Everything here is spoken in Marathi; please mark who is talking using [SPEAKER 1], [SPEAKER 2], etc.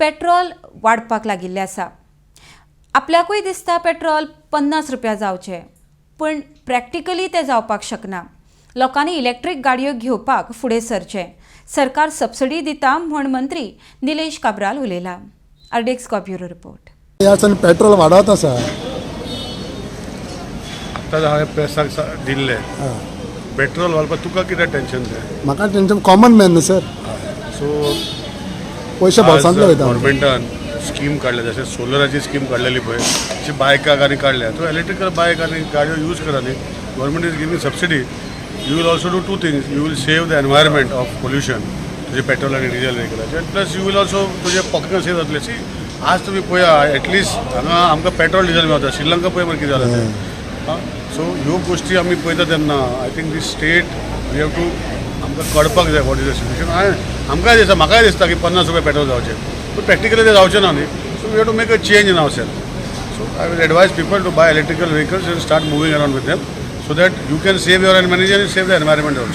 [SPEAKER 1] पेट्रोल वाडपाक लागिल्लें आसा। आपल्याकूय दिसता पेट्रोल 50 रुपया जावचें, पण प्रॅक्टिकली तें जावपाक शकना। लोकांनी इलेक्ट्रीक गाडयो घेवपाक फुडें सरचें। सरकार सबसिडी दिता म्हण मंत्री निलेश काब्राल उलयला। अर्डेक्स ब्युरो रिपोर्ट।
[SPEAKER 2] ह्या दिसांनी पेट्रोल वाडत आसा।
[SPEAKER 3] आतां हांवें प्रेसाक दिल्लें पेट्रोल वाडपाक तुका कितें टेंशन तें?
[SPEAKER 2] म्हाका टेंशन कॉमन मॅन न्हू सर,
[SPEAKER 3] सो
[SPEAKER 2] पयशे भोवसांतले वयता।
[SPEAKER 3] गव्हर्मेंटान स्कीम काडल्या, जशें सोलराची स्कीम काडलेली पळय, तशी बायकाक आनी काडल्या। तो इलेक्ट्रिकल बायक आनी गाडयो यूज करा न्ही। Government is giving subsidy. You will also do two things. You will save the environment of pollution, तुजे पेट्रोल आनी डिझेल व्हेहिकलाचे, प्लस यू वील ऑल्सो तुजे पॉकेट सेव जातले। सी आज तुमी पळया, एटलिस्ट हांगा आमकां पेट्रोल डिझेल मेळटा, श्रीलंका पळय मागीर कितें जालें तें। सो ह्यो गोश्टी आमी पळयता तेन्ना I think this state we have to आमकां कळपाक जाय वॉट इज द सिच्युएशन। आमकांय दिसता, म्हाकाय दिसता की 50 रुपया पेट्रोल जावचें, पूण प्रॅक्टिकली ते जावचें ना न्ही। So we have to make a change in our self. So I will advise people to buy electrical vehicles and start moving around with them so that you can save your energy and save the environment also.